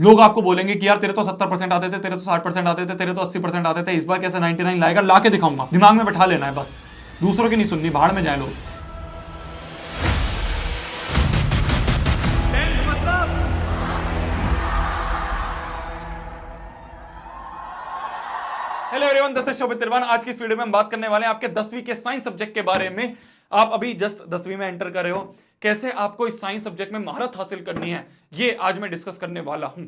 लोग आपको बोलेंगे कि यार तेरे तो 70% आते थे, तेरे तो 60% आते थे, तेरे तो 80% आते थे, इस बार कैसे 99 लाएगा? ला के दिखाऊंगा। दिमाग में बैठा लेना है बस, दूसरों की नहीं सुननी, भाड़ में जाए लोग। हेलो एवरीवन, दिस इज शोभित तिरवान। आज की इस वीडियो में हम बात करने वाले हैं आपके 10वीं के साइंस सब्जेक्ट के बारे में। आप अभी जस्ट 10वीं में एंटर कर रहे हो, कैसे आपको इस साइंस सब्जेक्ट में महारत हासिल करनी है, ये आज मैं डिस्कस करने वाला हूं।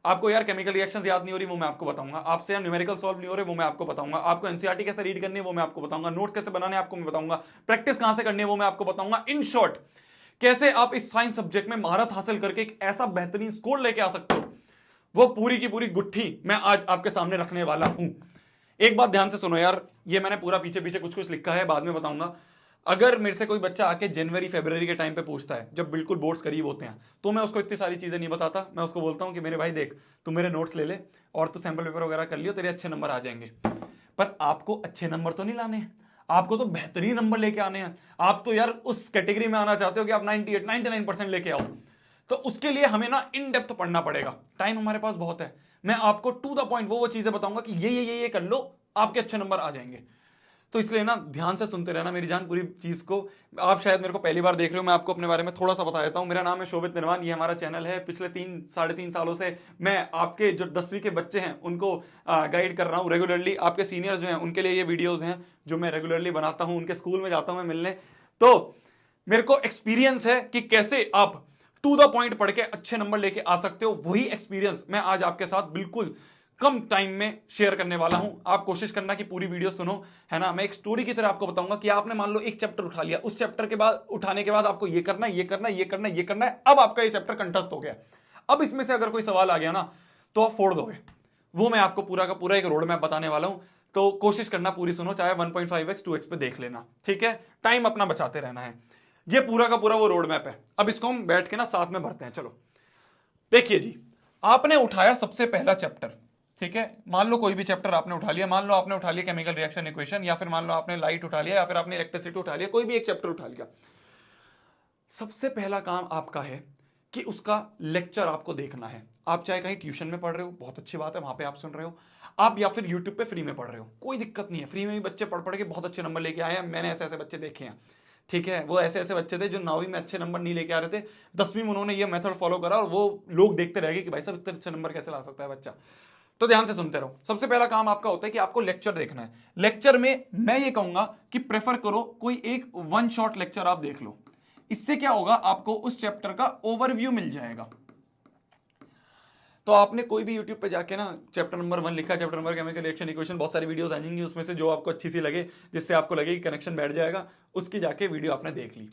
आपको यार केमिकल रिएक्शंस याद नहीं हो रही, वो मैं आपको बताऊंगा। आपसे यार न्यूमेरिकल सॉल्व नहीं हो रहे, वो मैं आपको बताऊंगा। आपको एनसीईआरटी कैसे रीड करनी है वो मैं आपको बताऊंगा। नोट्स कैसे बनाने हैं आपको मैं बताऊंगा। प्रैक्टिस कहां से करनी है वो मैं आपको बताऊंगा। इन शॉर्ट, कैसे आप इस साइंस सब्जेक्ट में महारत हासिल करके एक ऐसा बेहतरीन स्कोर लेके आ सकते हो, वो पूरी की पूरी गुत्थी मैं आज आपके सामने रखने वाला हूं। एक बात ध्यान से सुनो यार, ये मैंने पूरा पीछे पीछे कुछ कुछ लिखा है, बाद में बताऊंगा। अगर मेरे से कोई बच्चा आके जनवरी फरवरी के टाइम पे पूछता है, जब बिल्कुल बोर्ड्स करीब होते हैं, तो मैं उसको इतनी सारी चीजें नहीं बताता। मैं उसको बोलता हूं कि मेरे भाई देख, तू मेरे नोट्स ले ले और तू सैंपल पेपर वगैरह कर लियो, तेरे अच्छे नंबर आ जाएंगे। पर आपको अच्छे नंबर तो नहीं लाने हैं, आपको तो बेहतरीन नंबर लेके आने हैं। आप तो यार उस कैटेगरी में आना चाहते हो कि आप 98 99% लेके आओ। तो उसके लिए हमें ना इन डेप्थ पढ़ना पड़ेगा। टाइम हमारे पास बहुत है। मैं आपको टू द पॉइंट वो चीजें बताऊंगा कि ये कर लो, आपके अच्छे नंबर आ जाएंगे। तो इसलिए ना ध्यान से सुनते रहना मेरी जान, पूरी चीज को। आप शायद मेरे को पहली बार देख रहे हो, मैं आपको अपने बारे में थोड़ा सा बता देता हूं। मेरा नाम है शोभित तिरवान, ये हमारा चैनल है। पिछले 3 साढ़े 3 सालों से मैं आपके जो 10वीं के बच्चे हैं उनको गाइड कर रहा हूं रेगुलरली। आपके सीनियर्स जो हैं उनके लिए ये वीडियोज हैं जो मैं रेगुलरली बनाता हूं। उनके स्कूल में जाता हूं मैं मिलने, तो मेरे को एक्सपीरियंस है कि कैसे आप टू द पॉइंट पढ़ के अच्छे नंबर लेके आ सकते हो। वही एक्सपीरियंस मैं आज आपके साथ बिल्कुल कम टाइम में शेयर करने वाला हूं। आप कोशिश करना कि पूरी वीडियो सुनो, है ना। मैं एक स्टोरी की तरह आपको बताऊंगा कि आपने मान लो एक चैप्टर उठा लिया, उस चैप्टर के बाद उठाने के बाद आपको ये करना है, ये करना है, ये करना है, ये करना है। अब आपका ये चैप्टर कंठस्थ हो गया। अब इसमें से अगर कोई सवाल आ गया ना तो आप फोड़ दोगे। वो मैं आपको पूरा का पूरा एक रोड मैप बताने वाला हूं। तो कोशिश करना पूरी सुनो, चाहे 1.5x 2x पे देख लेना, ठीक है। टाइम अपना बचाते रहना है। ये पूरा का पूरा वो रोड मैप है। अब इसको हम बैठ के ना साथ में भरते हैं। चलो देखिए जी, आपने उठाया सबसे पहला चैप्टर, ठीक है। मान लो कोई भी चैप्टर आपने उठा लिया। मान लो आपने उठा लिया केमिकल रिएक्शन इक्वेशन, या फिर मान लो आपने लाइट उठा लिया, या फिर आपने इलेक्ट्रिसिटी उठा लिया। कोई भी एक चैप्टर उठा लिया। सबसे पहला काम आपका है कि उसका लेक्चर आपको देखना है। आप चाहे कहीं ट्यूशन में पढ़ रहे हो, बहुत अच्छी बात है, वहां पे आप सुन रहे हो। आप या फिर यूट्यूब पे फ्री में पढ़ रहे हो, कोई दिक्कत नहीं है। फ्री में भी बच्चे पढ़ पढ़ के बहुत अच्छे नंबर लेके आए हैं। मैंने ऐसे ऐसे बच्चे देखे हैं, ठीक है। वो ऐसे ऐसे बच्चे थे जो 9वीं में अच्छे नंबर नहीं लेके आ रहे थे, 10वीं में उन्होंने ये मेथड फॉलो करा और वो लोग देखते रह गए कि भाई साहब इतने अच्छे नंबर कैसे ला सकता है बच्चा। तो ध्यान से सुनते रहो। सबसे पहला काम आपका होता है कि आपको लेक्चर देखना है। लेक्चर में मैं ये कहूंगा कि प्रेफर करो कोई एक वन शॉट लेक्चर आप देख लो। इससे क्या होगा, आपको उस चैप्टर का ओवरव्यू मिल जाएगा। तो आपने कोई भी YouTube पे जाके ना चैप्टर नंबर 1 लिखा, chapter number chemical reaction equation, बहुत सारी वीडियोस आ जाएंगी। उसमें से जो आपको अच्छी सी लगे, जिससे आपको लगे कि कनेक्शन बैठ जाएगा, उसकी जाके वीडियो आपने देख ली।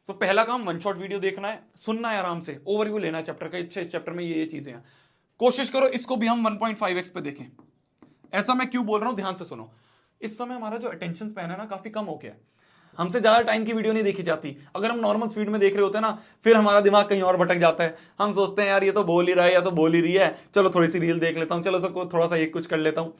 तो पहला काम वन शॉट वीडियो देखना है, सुनना है आराम से, ओवरव्यू लेना है चैप्टर का। अच्छा, इस चैप्टर में ये चीजें हैं। कोशिश करो इसको भी हम 1.5x पे देखें। ऐसा मैं क्यों बोल रहा हूं, ध्यान से सुनो। इस समय हमारा जो अटेंशन स्पैन है ना, काफी कम हो गया है। हमसे ज्यादा टाइम की वीडियो नहीं देखी जाती। अगर हम नॉर्मल स्पीड में देख रहे होते हैं ना, फिर हमारा दिमाग कहीं और भटक जाता है। हम सोचते हैं यार ये तो बोल ही रहा है या तो बोल ही रही है, चलो थोड़ी सी रील देख लेता हूं, चलो सबको थोड़ा सा ये कुछ कर लेता हूं।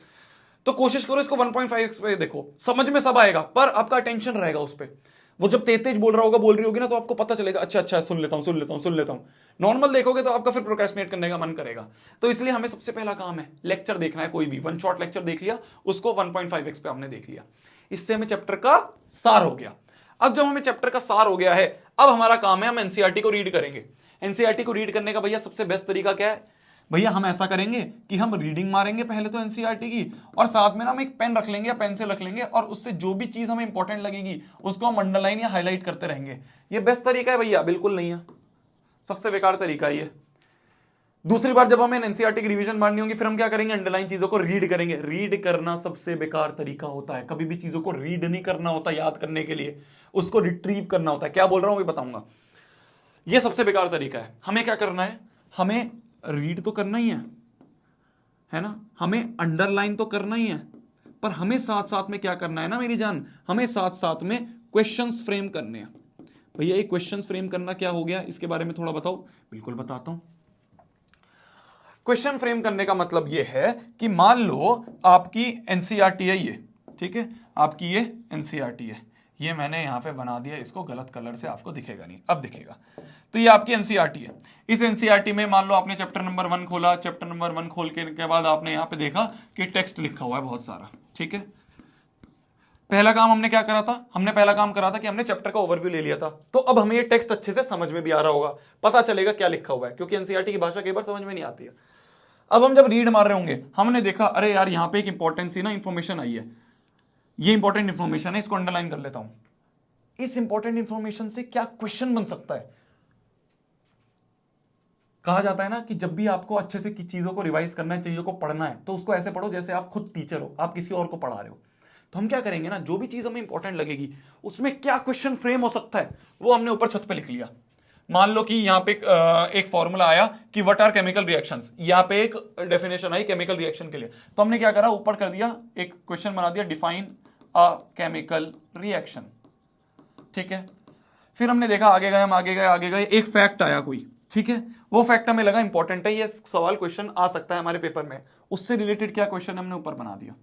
तो कोशिश करो इसको 1.5x पे देखो, समझ में सब आएगा, पर आपका अटेंशन रहेगा उस पर। वो जब तेज तेज बोल रहा होगा, बोल रही होगी ना, तो आपको पता चलेगा अच्छा अच्छा सुन लेता हूं, सुन लेता हूं, सुन लेता हूं। नॉर्मल देखोगे तो आपका फिर प्रोक्रेस्टिनेट करने का मन करेगा। तो इसलिए हमें सबसे पहला काम है लेक्चर देखना है। कोई भी वन शॉट लेक्चर देख लिया, उसको 1.5x पे हमने देख लिया। इससे हमें चैप्टर का सार हो गया। अब जब हमें चैप्टर का सार हो गया है, अब हमारा काम है हम एनसीईआरटी को रीड करेंगे। एनसीईआरटी को रीड करने का भैया सबसे बेस्ट तरीका क्या है? भैया हम ऐसा करेंगे कि हम रीडिंग मारेंगे पहले तो एनसीईआरटी की, और साथ में ना हम एक पेन रख लेंगे या पेंसिल रख लेंगे, और उससे जो भी चीज हमें इंपॉर्टेंट लगेगी उसको हम अंडरलाइन या हाईलाइट करते रहेंगे। ये बेस्ट तरीका है भैया? बिल्कुल नहीं है, सबसे बेकार तरीका ये। दूसरी बार जब हमें एनसीईआरटी की रिवीजन मारनी होगी, फिर हम क्या करेंगे? अंडरलाइन चीजों को रीड करेंगे। रीड करना सबसे बेकार तरीका होता है। कभी भी चीजों को रीड नहीं करना होता याद करने के लिए, उसको रिट्रीव करना होता है। क्या बोल रहा हूं मैं बताऊंगा। यह सबसे बेकार तरीका है। हमें क्या करना है? हमें रीड तो करना ही है ना, हमें अंडरलाइन तो करना ही है, पर हमें साथ साथ में क्या करना है ना मेरी जान, हमें साथ साथ में क्वेश्चंस फ्रेम करने हैं। भैया ये क्वेश्चंस फ्रेम करना क्या हो गया, इसके बारे में थोड़ा बताओ। बिल्कुल बताता हूं। क्वेश्चन फ्रेम करने का मतलब यह है कि मान लो आपकी एनसीईआरटी है ये, ठीक है, आपकी ये एनसीईआरटी है। ये मैंने यहाँ पे बना दिया, इसको गलत कलर से, आपको दिखेगा नहीं, अब दिखेगा। तो ये आपकी एनसीईआरटी है। इस एनसीईआरटी में मान लो आपने चैप्टर नंबर 1 खोला, चैप्टर नंबर 1 खोल के बाद आपने यहाँ पे देखा कि टेक्स्ट लिखा हुआ है बहुत सारा, ठीक है। पहला काम हमने क्या करा था, हमने पहला काम करा था कि हमने चैप्टर का ओवरव्यू ले लिया था। तो अब हमें ये टेक्स्ट अच्छे से समझ में भी आ रहा होगा, पता चलेगा क्या लिखा हुआ है, क्योंकि एनसीईआरटी की भाषा कई बार समझ में नहीं आती है। अब हम जब रीड मार रहे होंगे, हमने देखा अरे यार यहाँ पे एक इंपॉर्टेंट सी ना इंफॉर्मेशन आई है, ये इंपॉर्टेंट इंफॉर्मेशन है, इसको अंडरलाइन कर लेता हूं। इस इंपॉर्टेंट इंफॉर्मेशन से क्या क्वेश्चन बन सकता है। कहा जाता है ना कि जब भी आपको अच्छे से चीजों को रिवाइज करना है, चीजों को पढ़ना है, तो उसको ऐसे पढ़ो जैसे आप खुद टीचर हो, आप किसी और को पढ़ा रहे हो। तो हम क्या करेंगे ना, जो भी चीज हमें इंपॉर्टेंट लगेगी उसमें क्या क्वेश्चन फ्रेम हो सकता है वो हमने ऊपर छत पे लिख लिया। मान लो कि यहाँ पे एक फॉर्मूला आया कि व्हाट आर केमिकल रिएक्शंस, यहाँ पे एक डेफिनेशन आई केमिकल रिएक्शन के लिए, तो हमने क्या करा, ऊपर कर दिया एक क्वेश्चन बना दिया, डिफाइन अ केमिकल रिएक्शन, ठीक है। फिर हमने देखा, आगे गए, हम आगे गए, एक फैक्ट आया कोई, ठीक है, वो फैक्ट हमें लगा इंपॉर्टेंट है, ये सवाल क्वेश्चन आ सकता है हमारे पेपर में, उससे रिलेटेड क्या क्वेश्चन हमने ऊपर बना दिया।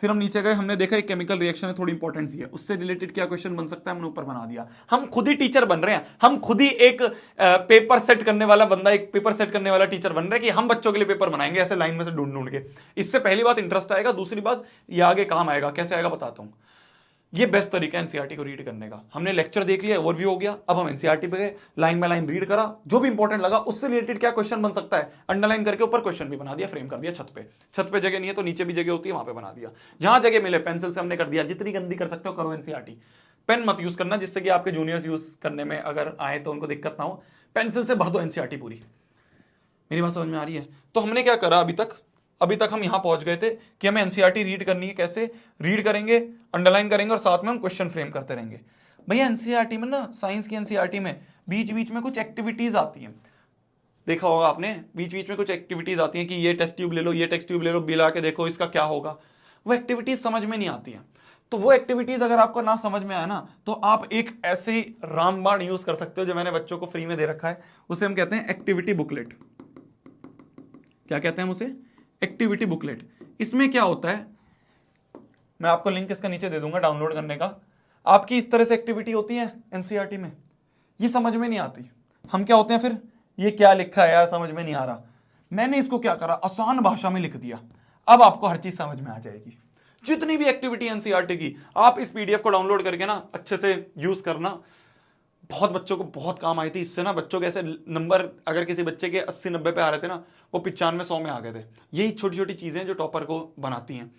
फिर हम नीचे गए, हमने देखा एक केमिकल रिएक्शन है, थोड़ी इंपॉर्टेंस है, उससे रिलेटेड क्या क्वेश्चन बन सकता है, हमने ऊपर बना दिया। हम खुद ही टीचर बन रहे हैं, हम खुद ही एक पेपर सेट करने वाला बंदा, एक पेपर सेट करने वाला टीचर बन रहे हैं कि हम बच्चों के लिए पेपर बनाएंगे ऐसे लाइन में से ढूंढ ढूंढ के। इससे पहली बात इंटरेस्ट आएगा, दूसरी बात ये आगे काम आएगा। कैसे आएगा बताता हूं। ये बेस्ट तरीका है एनसीईआरटी को रीड करने का। हमने लेक्चर देख लिया, ओवरव्यू हो गया, अब हम एनसीईआरटी पे गए, लाइन बाय लाइन रीड करा, जो भी इंपॉर्टेंट लगा उससे रिलेटेड क्या क्वेश्चन बन सकता है, अंडरलाइन करके ऊपर क्वेश्चन भी बना दिया, फ्रेम कर दिया छत पे। छत पे जगह नहीं है तो नीचे भी जगह होती है, वहां पे बना दिया, जहां जगह मिले पेंसिल से हमने कर दिया। जितनी गंदी कर सकते हो करो एनसीईआरटी। पेन मत यूज करना, जिससे कि आपके जूनियर्स यूज करने में अगर आए तो उनको दिक्कत ना हो। पेंसिल से भर दो एनसीईआरटी पूरी। मेरी बात समझ में आ रही है। तो हमने क्या करा, अभी तक हम यहां पहुंच गए थे कि हमें एनसीईआरटी रीड करनी है। कैसे रीड करेंगे, अंडरलाइन करेंगे और साथ में हम क्वेश्चन फ्रेम करते रहेंगे। भैया एनसीईआरटी में ना, साइंस की एनसीईआरटी में बीच बीच में कुछ एक्टिविटीज आती हैं, देखा होगा आपने, बीच बीच में कुछ एक्टिविटीज आती हैं कि ये टेस्ट ट्यूब ले लो, ये टेस्ट ट्यूब ले लो, बिला के देखो इसका क्या होगा। वो एक्टिविटीज समझ में नहीं आती हैं। तो वो एक्टिविटीज अगर आपको ना समझ में आए ना, तो आप एक ऐसे रामबाण यूज कर सकते हो जो मैंने बच्चों को फ्री में दे रखा है, उसे हम कहते हैं एक्टिविटी बुकलेट। क्या कहते हैं उसे, एक्टिविटी बुकलेट। इसमें क्या होता है, मैं आपको लिंक इसका नीचे दे दूंगा डाउनलोड करने का। आपकी इस तरह से एक्टिविटी होती है एनसीईआरटी में, ये समझ में नहीं आती। हम क्या होते हैं फिर, ये क्या लिखा है यार समझ में नहीं आ रहा। मैंने इसको क्या करा, आसान भाषा में लिख दिया। अब आपको हर चीज समझ में आ जाएगी। जितनी भी एक्टिविटी एनसीईआरटी की, आप इस पीडीएफ को डाउनलोड करके ना अच्छे से यूज करना। बहुत बच्चों को बहुत काम आई थी इससे ना, बच्चों के ऐसे नंबर, अगर किसी बच्चे के 80-90 पे आ रहे थे ना, वो 95-100 में आ गए थे। यही छोटी छोटी चीजें जो टॉपर को बनाती हैं।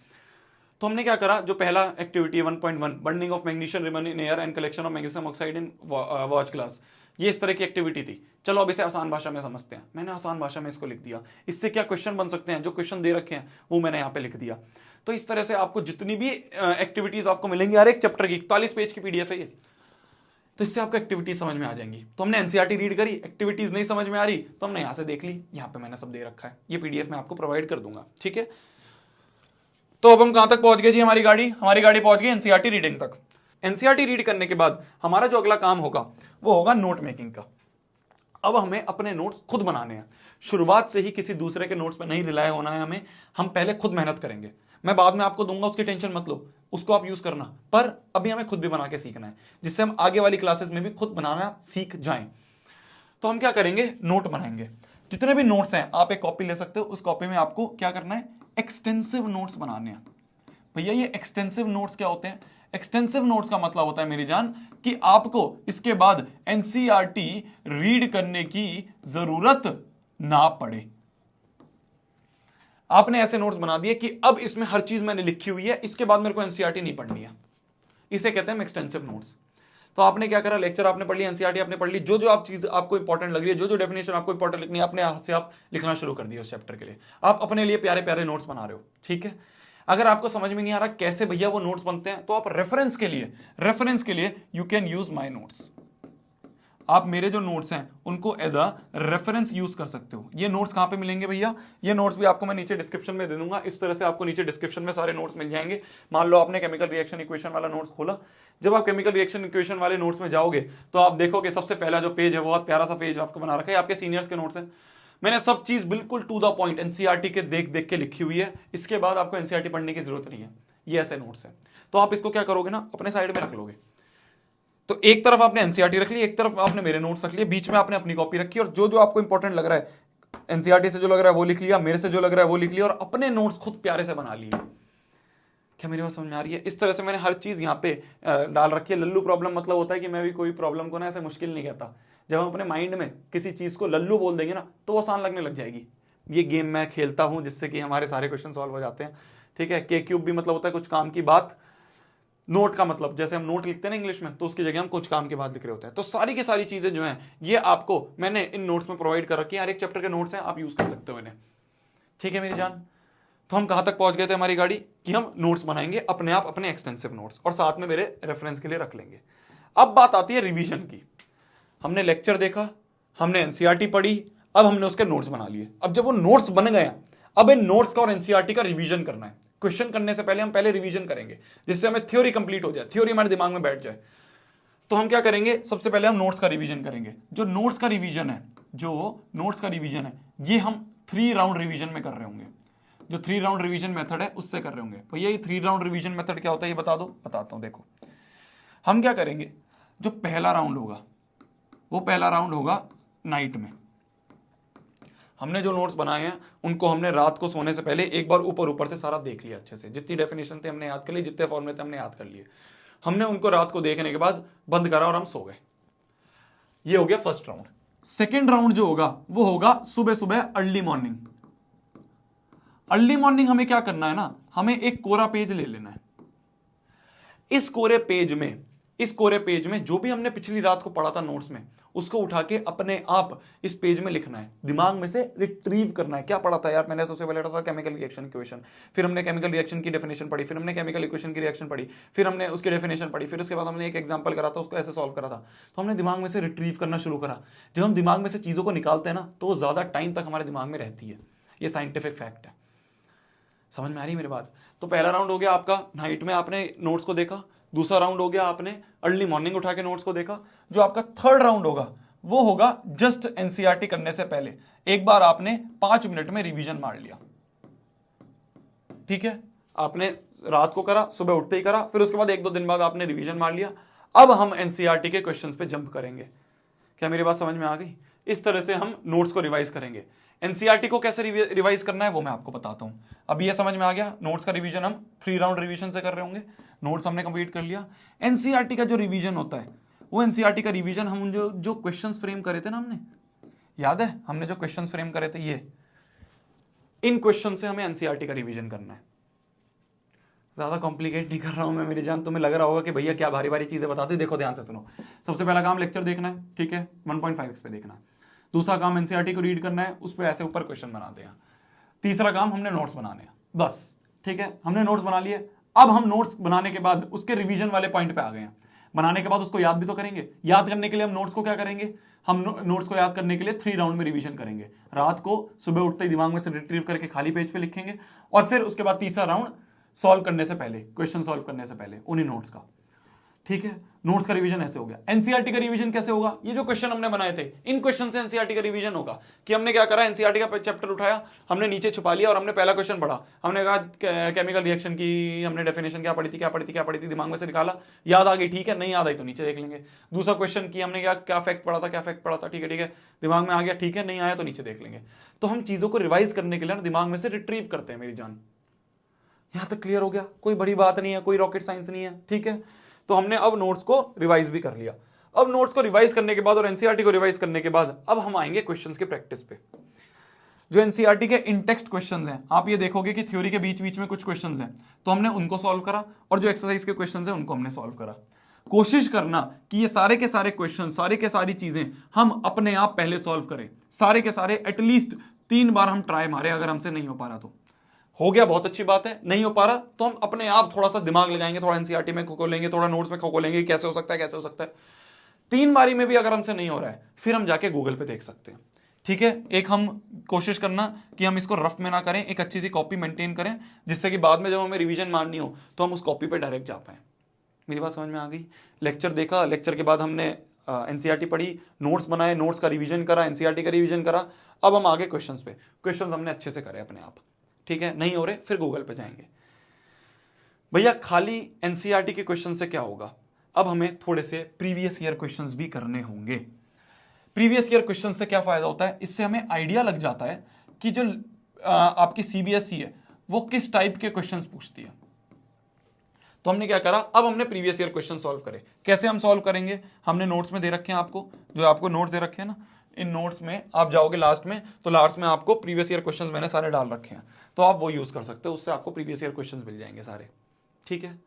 तो हमने क्या करा, जो पहला activity 1.1 burning of magnesium ribbon in air and collection of magnesium oxide in watch glass, ये इस तरह की एक्टिविटी थी। चलो अब इसे आसान भाषा में समझते हैं। मैंने आसान भाषा में इसको लिख दिया। इससे क्या क्वेश्चन बन सकते हैं, जो क्वेश्चन दे रखे हैं वो मैंने यहाँ पे लिख दिया। तो इस तरह से आपको जितनी भी एक्टिविटीज आपको मिलेंगी, हर एक चैप्टर की 41 पेज की पीडीएफ है ये, तो इससे आपको एक्टिविटीज समझ में आ जाएंगी। तो हमने एनसीईआरटी रीड करी, एक्टिविटीज नहीं समझ में आ रही तो हमने यहां से देख ली, यहां पे मैंने सब दे रखा है, ये पीडीएफ में आपको प्रोवाइड कर दूंगा, ठीक है। तो अब हम कहां तक पहुंच गए जी, हमारी गाड़ी पहुंच गई एनसीईआरटी रीडिंग तक। एनसीईआरटी रीड करने के बाद हमारा जो अगला काम होगा वो होगा नोट मेकिंग का। अब हमें अपने नोट्स खुद बनाने हैं। शुरुआत से ही किसी दूसरे के नोट्स पर नहीं रिलाय होना है हमें, हम पहले खुद मेहनत करेंगे। मैं बाद में आपको दूंगा, उसकी टेंशन मत लो, उसको आप यूज करना, पर अभी हमें खुद भी बना के सीखना है, जिससे हम आगे वाली क्लासेस में भी खुद बनाना सीख जाएं। तो हम क्या करेंगे, नोट बनाएंगे। जितने भी नोट्स हैं आप एक कॉपी ले सकते हो, उस कॉपी में आपको क्या करना है, एक्सटेंसिव नोट्स बनाने हैं। भैया ये एक्सटेंसिव नोट्स क्या होते हैं, एक्सटेंसिव नोट्स का मतलब होता है मेरी जान कि आपको इसके बाद एनसीईआरटी रीड करने की जरूरत ना पड़े। आपने ऐसे नोट्स बना दिए कि अब इसमें हर चीज मैंने लिखी हुई है, इसके बाद मेरे को एनसीईआरटी नहीं पढ़नी है। इसे कहते हैं एक्सटेंसिव नोट्स। तो आपने क्या करा, लेक्चर आपने पढ़ लिया, एनसीईआरटी आपने पढ़ ली, जो जो आप चीज आपको इंपॉर्टेंट लग रही है, जो जो डेफिनेशन आपको इंपॉर्टेंट लिखनी है, अपने हाथ से आप लिखना शुरू कर दिया उस चैप्टर के लिए। आप अपने लिए प्यारे प्यारे नोट्स बना रहे हो, ठीक है। अगर आपको समझ में नहीं आ रहा कैसे भैया वो नोट्स बनते हैं, तो आप रेफरेंस के लिए you can use my notes. आप मेरे जो नोट्स हैं उनको एज अ रेफरेंस यूज कर सकते हो। ये नोट्स कहां पे मिलेंगे भैया, ये नोट्स भी आपको मैं नीचे डिस्क्रिप्शन में दे दूंगा। इस तरह से आपको नीचे डिस्क्रिप्शन में सारे नोट्स मिल जाएंगे। मान लो आपने केमिकल रिएक्शन इक्वेशन वाला नोट्स खोला, जब आप केमिकल रिएक्शन इक्वेशन वाले नोट्स में जाओगे तो आप देखोगे सबसे पहला जो पेज है, बहुत प्यारा सा पेज आपको बना रखा है, आपके सीनियर्स के नोट्स हैं। मैंने सब चीज बिल्कुल टू द पॉइंट एनसीईआरटी के देख देख के लिखी हुई है। इसके बाद आपको एनसीईआरटी पढ़ने की जरूरत नहीं है। ये ऐसे नोट्स हैं। तो आप इसको क्या करोगे ना, अपने साइड में रख लोगे। तो एक तरफ आपने एनसीईआरटी रख ली, एक तरफ आपने मेरे नोट्स रख लिए, बीच में आपने अपनी कॉपी रखी, और जो जो आपको इंपॉर्टेंट लग रहा है एनसीईआरटी से जो लग रहा है वो लिख लिया, मेरे से जो लग रहा है वो लिख लिया, और अपने नोट्स खुद प्यारे से बना लिए। क्या मेरी बात समझ में आ रही है? इस तरह से मैंने हर चीज यहाँ पे डाल रखी है। लल्लू प्रॉब्लम मतलब होता है कि मैं भी कोई प्रॉब्लम को ना ऐसे मुश्किल नहीं कहता। जब हम अपने माइंड में किसी चीज को लल्लू बोल देंगे ना तो वो आसान लगने लग जाएगी। ये गेम मैं खेलता हूं जिससे कि हमारे सारे क्वेश्चन सॉल्व हो जाते हैं। ठीक है, के क्यूब भी मतलब होता है कुछ काम की बात। नोट का मतलब जैसे हम नोट लिखते हैं ना इंग्लिश में, तो उसकी जगह हम कुछ काम के बाद लिख रहे होते हैं। तो सारी की सारी चीजें जो हैं ये आपको मैंने इन नोट्स में प्रोवाइड कर रखी है। हर एक चैप्टर के नोट्स हैं, आप यूज कर सकते हो इन्हें। ठीक है मेरी जान। तो हम कहां तक पहुंच गए थे हमारी गाड़ी कि हम नोट्स बनाएंगे अपने आप, अपने एक्सटेंसिव नोट्स, और साथ में मेरे रेफरेंस के लिए रख लेंगे। अब बात आती है रिवीजन की। हमने लेक्चर देखा, हमने एनसीईआरटी पढ़ी, अब हमने उसके नोट्स बना लिए। अब जब वो नोट्स बन गए, अब इन नोट्स का और एनसीईआरटी का रिवीजन करना है। क्वेश्चन करने से पहले हम पहले रिवीजन करेंगे, जिससे हमें थ्योरी कंप्लीट हो जाए, थ्योरी हमारे दिमाग में बैठ जाए। तो हम क्या करेंगे, सबसे पहले हम नोट्स का रिवीजन करेंगे। जो नोट्स का रिवीजन है, ये हम 3 राउंड रिवीजन में कर रहे होंगे। जो 3 राउंड रिवीजन मेथड है उससे कर रहे होंगे। भैया ये 3 राउंड रिवीजन मेथड क्या होता है ये बता दो। बताता हूं। देखो हम क्या करेंगे, जो पहला राउंड होगा वो पहला राउंड होगा नाइट में। हमने जो नोट्स बनाए हैं उनको हमने रात को सोने से पहले एक बार ऊपर से सारा देख लिया अच्छे से। जितनी डेफिनेशन थे हमने याद कर ली, जितने फॉर्मूले थे हमने याद कर लिए। हमने उनको रात को देखने के बाद बंद करा और हम सो गए। ये हो गया फर्स्ट राउंड। सेकेंड राउंड जो होगा वो होगा सुबह सुबह, अर्ली मॉर्निंग। अर्ली मॉर्निंग हमें क्या करना है ना, हमें एक कोरा पेज ले लेना है। इस कोरे पेज में जो भी हमने पिछली रात को पढ़ा था नोट्स में, उसको उठा के अपने आप इस पेज में लिखना है, दिमाग में से रिट्रीव करना है। क्या पढ़ा था यार मैंने? सबसे पहले था केमिकल रिएक्शन इक्वेशन, फिर हमने केमिकल रिएक्शन की डेफिनेशन पढ़ी, फिर हमने केमिकल इक्वेशन की रिएक्शन पढ़ी, फिर हमने उसकी डेफिनेशन पढ़ी, फिर उसके बाद हमने एक एग्जांपल करा था, उसको ऐसे सॉल्व करा था। तो हमने दिमाग में से रिट्रीव करना शुरू करा। जब हम दिमाग में से चीजों को निकालते हैं ना तो ज्यादा टाइम तक हमारे दिमाग में रहती है। ये साइंटिफिक फैक्ट है। समझ में आ रही है मेरी बात? तो पहला राउंड हो गया आपका, नाइट में आपने नोट्स को देखा। दूसरा राउंड हो गया आपने अर्ली मॉर्निंग उठा के नोट्स को देखा। जो आपका थर्ड राउंड होगा वो होगा जस्ट एनसीईआरटी करने से पहले एक बार आपने 5 मिनट में रिवीजन मार लिया। ठीक है, आपने रात को करा, सुबह उठते ही करा, फिर उसके बाद 1-2 दिन बाद आपने रिवीजन मार लिया। अब हम एनसीईआरटी के क्वेश्चंस पे जंप करेंगे। क्या मेरी बात समझ में आ गई? इस तरह से हम नोट्स को रिवाइज करेंगे। एनसीईआरटी को कैसे रिवाइज करना है वो मैं आपको बताता हूं। अब ये समझ में आ गया, नोट्स का रिवीजन हम 3 राउंड रिवीजन से कर रहे होंगे। नोट्स हमने कंप्लीट कर लिया। एनसीईआरटी का जो रिवीजन होता है, वो एनसीईआरटी का रिवीजन हम जो क्वेश्चंस फ्रेम करे थे ना, हमने याद है हमने जो क्वेश्चंस फ्रेम करे थे, ये इन क्वेश्चन से हमें एनसीईआरटी का रिवीजन करना है। ज्यादा कॉम्प्लिकेट नहीं कर रहा हूं मैं मेरी जान। तुम्हें लग रहा होगा कि भैया क्या भारी भारी चीजें बताते। देखो ध्यान से सुनो। सबसे पहला काम लेक्चर देखना है, ठीक है, 1.5x पे देखना है। दूसरा काम एनसीईआरटी को रीड करना है, उस पर ऐसे ऊपर क्वेश्चन बनाते हैं। तीसरा काम हमने नोट्स बनाने हैं, बस। ठीक है, हमने नोट्स बना लिए। अब हम नोट्स बनाने के बाद उसके रिवीजन वाले पॉइंट पे आ गए हैं। बनाने के बाद उसको याद भी तो करेंगे। याद करने के लिए हम नोट्स को क्या करेंगे, हम नोट्स को याद करने के लिए 3 राउंड में रिवीजन करेंगे। रात को सुबह उठते ही दिमाग में से रिट्रीव करके खाली पेज पे लिखेंगे, और फिर उसके बाद तीसरा राउंड सॉल्व करने से पहले, क्वेश्चन सॉल्व करने से पहले उन्हीं नोट्स का। ठीक है, नोट्स का रिवीजन ऐसे हो गया। एनसीईआरटी का रिवीजन कैसे होगा? ये जो क्वेश्चन हमने बनाए थे, इन क्वेश्चन से एनसीईआरटी का रिवीजन होगा। कि हमने क्या करा, एनसीईआरटी का चैप्टर उठाया, हमने नीचे छुपा लिया और हमने पहला क्वेश्चन पढ़ा। हमने कहा केमिकल रिएक्शन की हमने डेफिनेशन क्या पढ़ी थी, दिमाग में से निकाला, याद आ गई, ठीक है, नहीं याद आई तो नीचे देख लेंगे। दूसरा क्वेश्चन की हमने क्या फैक्ट पढ़ा था, ठीक है, दिमाग में आ गया, ठीक है, नहीं आया तो नीचे देख लेंगे। तो हम चीजों को रिवाइज करने के लिए दिमाग में से रिट्रीव करते हैं मेरी जान। यहां तक क्लियर हो गया? कोई बड़ी बात नहीं है, कोई रॉकेट साइंस नहीं है। ठीक है, तो हमने अब नोट्स को रिवाइज भी कर लिया। अब नोट्स को रिवाइज करने के बाद और एनसीईआरटी को रिवाइज करने के बाद अब हम आएंगे क्वेश्चंस के प्रैक्टिस पे। जो एनसीईआरटी के इन टेक्स्ट क्वेश्चंस हैं, आप ये देखोगे कि थ्योरी के बीच बीच में कुछ क्वेश्चंस हैं, तो हमने उनको सॉल्व करा, और जो एक्सरसाइज के क्वेश्चंस हैं उनको हमने सॉल्व करा। कोशिश करना कि ये सारे के सारे क्वेश्चन, सारे के सारी चीजें हम अपने आप पहले सॉल्व करें। सारे के सारे एटलीस्ट 3 बार हम ट्राई मारे। अगर हमसे नहीं हो पा रहा तो हो गया, बहुत अच्छी बात है। नहीं हो पा रहा तो हम अपने आप थोड़ा सा दिमाग लगाएंगे, थोड़ा एनसीईआरटी में खोलेंगे, थोड़ा नोट्स में खोलेंगे, कैसे हो सकता है। 3 बारी में भी अगर हमसे नहीं हो रहा है, फिर हम जाके गूगल पे देख सकते हैं। ठीक है, एक हम कोशिश करना कि हम इसको रफ में ना करें, एक अच्छी सी कॉपी मेंटेन करें, जिससे कि बाद में जब हमें रिवीजन मारनी हो तो हम उस कॉपी पे डायरेक्ट जा पाए। मेरी बात समझ में आ गई? लेक्चर देखा, लेक्चर के बाद हमने एनसीईआरटी पढ़ी, नोट्स बनाए, नोट्स का रिवीजन करा, एनसीईआरटी का रिवीजन करा। अब हम आगे क्वेश्चंस पे। क्वेश्चंस हमने अच्छे से करे अपने आप। ठीक है, नहीं हो रहे फिर गूगल पे जाएंगे। भैया खाली एनसीईआरटी के क्वेश्चन से क्या होगा, अब हमें थोड़े से प्रीवियस ईयर क्वेश्चंस भी करने होंगे। प्रीवियस ईयर क्वेश्चन से क्या फायदा होता है, इससे हमें आइडिया लग जाता है कि जो आपकी सीबीएसई है वो किस टाइप के क्वेश्चंस पूछती है। तो हमने क्या करा, अब हमने प्रीवियस ईयर क्वेश्चन सॉल्व करे। कैसे हम सॉल्व करेंगे, हमने नोट्स में दे रखे हैं आपको, जो आपको नोट्स दे रखे हैं ना, इन नोट्स में आप जाओगे लास्ट में, तो लास्ट में आपको प्रीवियस ईयर क्वेश्चंस मैंने सारे डाल रखे हैं, तो आप वो यूज कर सकते हो, उससे आपको प्रीवियस ईयर क्वेश्चंस मिल जाएंगे सारे। ठीक है,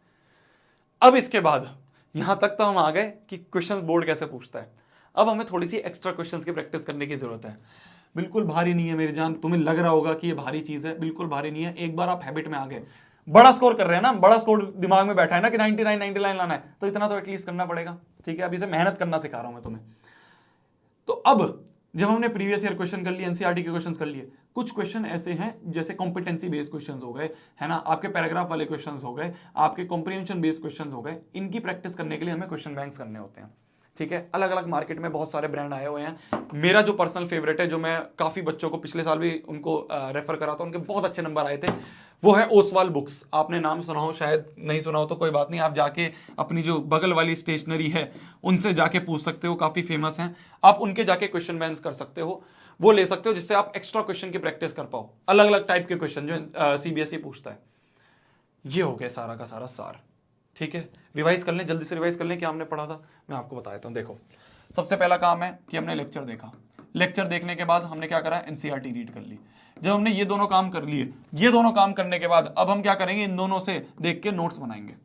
अब इसके बाद यहां तक तो हम आ गए कि क्वेश्चंस बोर्ड कैसे पूछता है। अब हमें थोड़ी सी एक्स्ट्रा क्वेश्चंस की प्रैक्टिस करने की जरूरत है। बिल्कुल भारी नहीं है मेरी जान, तुम्हें लग रहा होगा कि ये भारी चीज है, बिल्कुल भारी नहीं है। एक बार आप हैबिट में आ गए, बड़ा स्कोर कर रहे हैं ना, बड़ा स्कोर दिमाग में बैठा है ना कि 99 लाना है, तो इतना तो एटलीस्ट करना पड़ेगा। ठीक है, अभी से मेहनत करना सिखा रहा हूं मैं तुम्हें। तो अब जब हमने प्रीवियस ईयर क्वेश्चन कर लिए, एनसीईआरटी के क्वेश्चंस कर लिए, कुछ क्वेश्चन ऐसे हैं जैसे कॉम्पिटेंसी बेस्ड क्वेश्चंस हो गए, है ना, आपके पैराग्राफ वाले क्वेश्चंस हो गए, आपके कॉम्प्रिहेंशन बेस्ड क्वेश्चंस हो गए। इनकी प्रैक्टिस करने के लिए हमें क्वेश्चन बैंक्स करने होते हैं। ठीक है, अलग अलग मार्केट में बहुत सारे ब्रांड आए हुए हैं। मेरा जो पर्सनल फेवरेट है, जो मैं काफी बच्चों को पिछले साल भी उनको रेफर करा था, उनके बहुत अच्छे नंबर आए थे, वो है ओसवाल बुक्स। आपने नाम सुना हो, शायद नहीं सुना हो तो कोई बात नहीं, आप जाके अपनी जो बगल वाली स्टेशनरी है उनसे जाके पूछ सकते हो, काफी फेमस हैं। आप उनके जाके क्वेश्चन बैंक्स कर सकते हो, वो ले सकते हो, जिससे आप एक्स्ट्रा क्वेश्चन की प्रैक्टिस कर पाओ, अलग अलग टाइप के क्वेश्चन जो सीबीएसई पूछता है। ये हो गया सारा का सारा सार। ठीक है, रिवाइज कर लें, जल्दी से रिवाइज कर लें क्या हमने पढ़ा था, मैं आपको बता देता हूं। देखो, सबसे पहला काम है कि हमने लेक्चर देखा। लेक्चर देखने के बाद हमने क्या करा, एनसीईआरटी रीड कर ली। जब हमने ये दोनों काम कर लिए, ये दोनों काम करने के बाद अब हम क्या करेंगे, इन दोनों से देख के नोट्स बनाएंगे।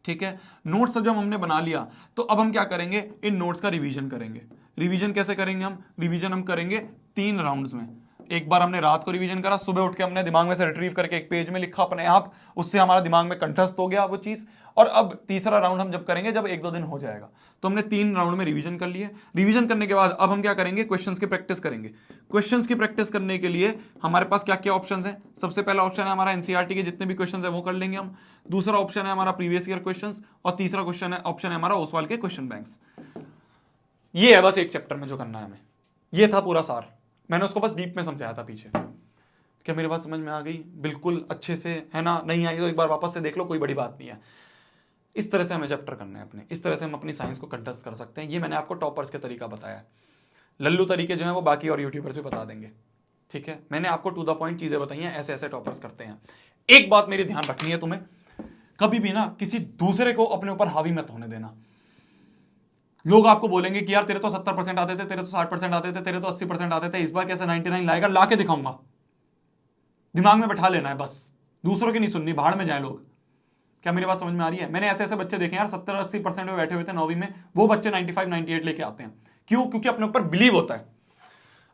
ठीक है, नोट्स जब हमने बना लिया तो अब हम क्या करेंगे, इन नोट्स का रिवीजन करेंगे। रिवीजन कैसे करेंगे हम, रिवीजन हम करेंगे 3 राउंड्स में। एक बार हमने रात को रिवीजन करा, सुबह उठ के हमने दिमाग में से रिट्रीव करके एक पेज में लिखा अपने आप, उससे हमारा दिमाग में कंठस्थ हो गया वो चीज। और अब तीसरा राउंड हम जब करेंगे, जब 1-2 दिन हो जाएगा, तो हमने 3 राउंड में रिवीजन कर लिए। रिवीजन करने के बाद अब हम क्या करेंगे, क्वेश्चंस की प्रैक्टिस करेंगे। क्वेश्चंस की प्रैक्टिस करने के लिए हमारे पास क्या क्या ऑप्शंस हैं। सबसे पहला ऑप्शन है हमारा एनसीईआरटी के जितने भी क्वेश्चंस है वो कर लेंगे हम। दूसरा ऑप्शन है हमारा प्रीवियस ईयर क्वेश्चंस, और तीसरा ऑप्शन है हमारा ओसवाल के क्वेश्चन बैंक्स। ये है बस एक चैप्टर में जो करना है हमें, ये था पूरा सार। मैंने उसको बस डीप में समझाया था पीछे। क्या मेरी बात समझ में आ गई बिल्कुल अच्छे से, है ना? नहीं आई तो एक बार वापस से देख लो, कोई बड़ी बात नहीं है। इस तरह से हमें चैप्टर करना है अपने, इस तरह से हम अपनी साइंस को कंटेस्ट कर सकते हैं। ये मैंने आपको टॉपर्स के तरीका बताया है। लल्लू तरीके जो है वो बाकी और यूट्यूबर्स भी बता देंगे। ठीक है, मैंने आपको टू द पॉइंट चीजें बताई हैं, ऐसे ऐसे टॉपर्स करते हैं। एक बात मेरी ध्यान रखनी है तुम्हें, कभी भी ना किसी दूसरे को अपने ऊपर हावी मत होने देना। लोग आपको बोलेंगे कि यार तेरे तो 70% आते थे, तेरे तो 60% आते थे, तेरे तो 80% आते थे, इस बार कैसे 99 लाएगा, ला के दिखाऊंगा। दिमाग में बैठा लेना है बस, दूसरों की नहीं सुननी, भाड़ में जाए लोग। क्या मेरी बात समझ में आ रही है? मैंने ऐसे ऐसे बच्चे देखे यार 70-80% में बैठे हुए थे 9वीं में, वो बच्चे 95-98 लेके आते हैं। क्यों? क्योंकि अपने ऊपर बिलीव होता है।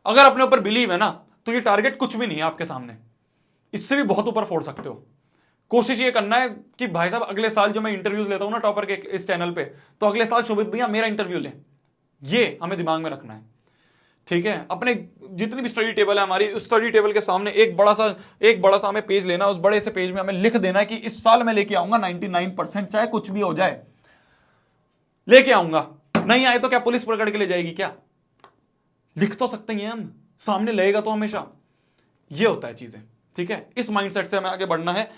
अगर अपने ऊपर बिलीव है ना, तो ये टारगेट कुछ भी नहीं है आपके सामने, इससे भी बहुत ऊपर फोड़ सकते हो। कोशिश ये करना है कि भाई साहब अगले साल जो मैं इंटरव्यूज लेता हूं ना टॉपर के इस चैनल पे, तो अगले साल शोभित भैया मेरा इंटरव्यू ले, ये हमें दिमाग में रखना है। ठीक है, अपने जितनी भी स्टडी टेबल है हमारी, उस स्टडी टेबल के सामने एक बड़ा सा हमें पेज लेना, उस बड़े से पेज में हमें लिख देना है कि इस साल मैं लेके आऊंगा 99%, चाहे कुछ भी हो जाए लेके आऊंगा। नहीं आए तो क्या पुलिस पकड़ के ले जाएगी क्या? लिख तो सकते हैं हम, सामने लगेगा तो हमेशा। ये होता है चीजें। ठीक है, इस माइंडसेट से हमें आगे बढ़ना है।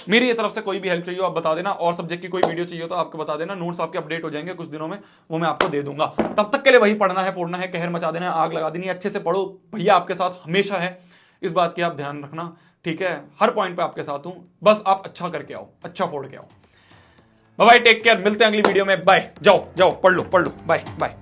मेरी ये तरफ से कोई भी हेल्प चाहिए आप बता देना, और सब्जेक्ट की कोई वीडियो चाहिए तो आपको बता देना। नोट्स आपके अपडेट हो जाएंगे कुछ दिनों में, वो मैं आपको दे दूंगा। तब तक के लिए वही पढ़ना है, फोड़ना है, कहर मचा देना है, आग लगा देनी है। अच्छे से पढ़ो, भैया आपके साथ हमेशा है, इस बात की आप ध्यान रखना। ठीक है, हर पॉइंट पे आपके साथ हूं, बस आप अच्छा करके आओ, अच्छा फोड़ के आओ। बाय बाय, टेक केयर, मिलते हैं अगली वीडियो में। बाय, जाओ जाओ पढ़ लो, बाय बाय।